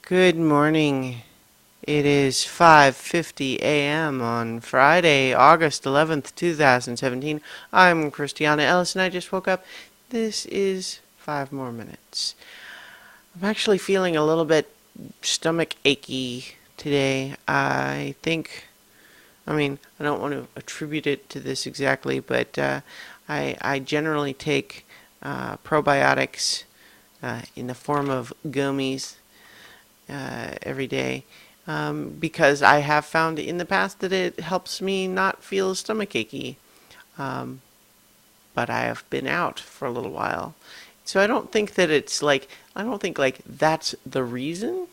Good morning. It is 5:50 a.m. on Friday, August 11th, 2017. I'm Christiana Ellis and I just woke up. This is 5 more minutes. I'm actually feeling a little bit stomach achy today. I don't want to attribute it to this exactly, but I generally take probiotics in the form of gummies every day because I have found in the past that it helps me not feel stomach achy. Um, but I have been out for a little while. So I don't think that I don't think like that's the reason,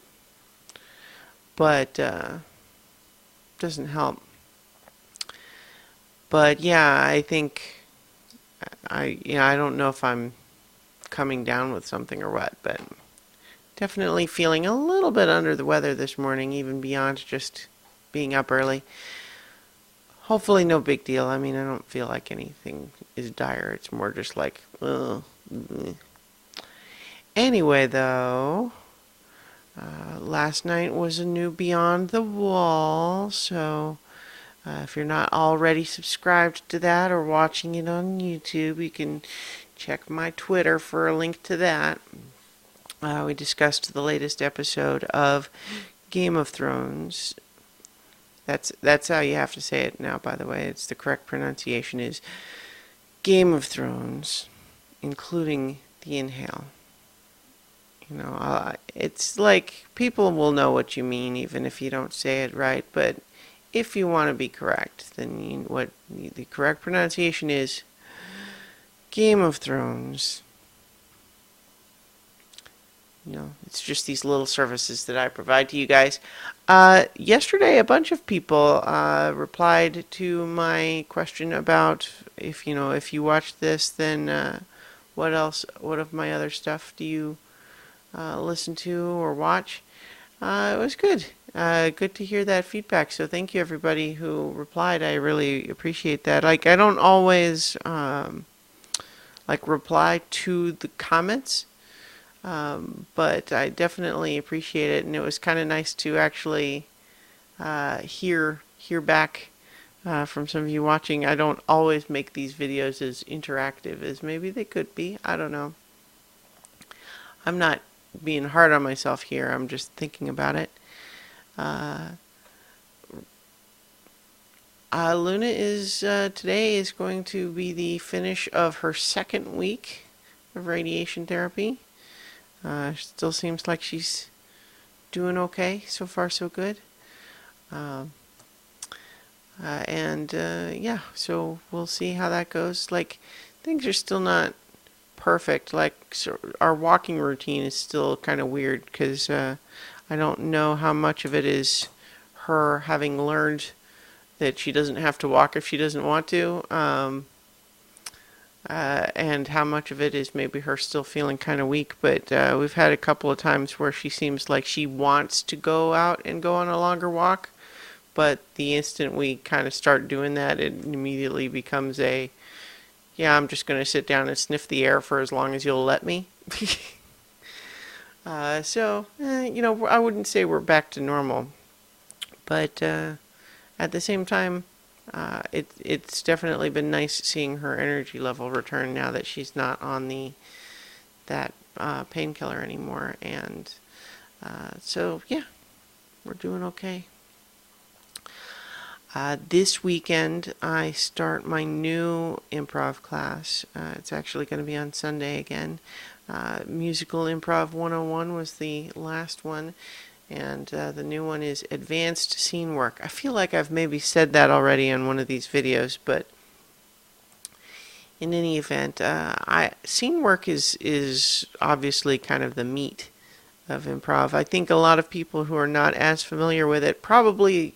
but doesn't help. But yeah, I think I don't know if I'm coming down with something or what, but definitely feeling a little bit under the weather this morning, even beyond just being up early. Hopefully, no big deal. I mean, I don't feel like anything is dire. It's more just like, ugh. Anyway, though, last night was a new Beyond the Wall, so if you're not already subscribed to that or watching it on YouTube, you can check my Twitter for a link to that. We discussed the latest episode of Game of Thrones. That's how you have to say it now, by the way. It's the correct pronunciation is Game of Thrones, including the inhale. It's like people will know what you mean even if you don't say it right, but if you want to be correct, then what the correct pronunciation is Game of Thrones. It's just these little services that I provide to you guys. Yesterday, a bunch of people replied to my question about if you watch this, then what else? What of my other stuff do you listen to or watch? It was good. Good to hear that feedback. So thank you everybody who replied. I really appreciate that. Like I don't always reply to the comments. But I definitely appreciate it, and it was kind of nice to actually hear back from some of you watching. I don't always make these videos as interactive as maybe they could be. I don't know. I'm not being hard on myself here. I'm just thinking about it. Luna is today is going to be the finish of her second week of radiation therapy. Still seems like she's doing okay. So far, so good. Yeah, so we'll see how that goes. Like, things are still not perfect. Like, so our walking routine is still kind of weird because I don't know how much of it is her having learned that she doesn't have to walk if she doesn't want to. And how much of it is maybe her still feeling kind of weak. But we've had a couple of times where she seems like she wants to go out and go on a longer walk. But the instant we kind of start doing that, it immediately becomes yeah, I'm just going to sit down and sniff the air for as long as you'll let me. I wouldn't say we're back to normal. But at the same time, it's definitely been nice seeing her energy level return now that she's not on that painkiller anymore, and so yeah, we're doing okay. This weekend I start my new improv class. It's actually going to be on Sunday again. Musical Improv 101 was the last one. And the new one is Advanced Scene Work. I feel like I've maybe said that already in one of these videos, but in any event, scene work is obviously kind of the meat of improv. I think a lot of people who are not as familiar with it probably,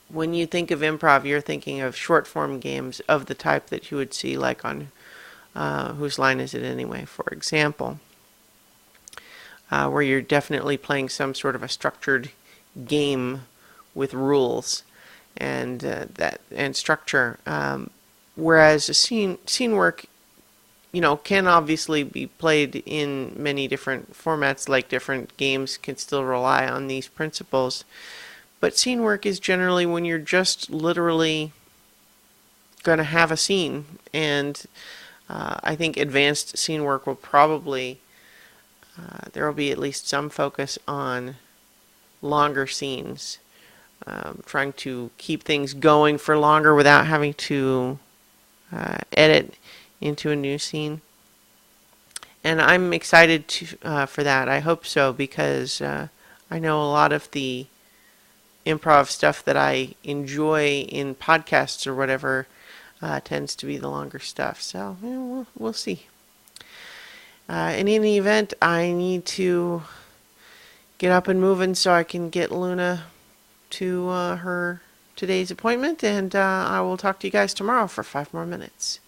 when you think of improv, you're thinking of short form games of the type that you would see like on Whose Line Is It Anyway, for example. Where you're definitely playing some sort of a structured game with rules and structure. Whereas a scene work can obviously be played in many different formats, like different games can still rely on these principles. But scene work is generally when you're just literally going to have a scene. And I think advanced scene work will probably, there will be at least some focus on longer scenes, trying to keep things going for longer without having to edit into a new scene. And I'm excited for that. I hope so, because I know a lot of the improv stuff that I enjoy in podcasts or whatever tends to be the longer stuff. So we'll see. In any event, I need to get up and moving so I can get Luna to her today's appointment, and I will talk to you guys tomorrow for 5 more minutes.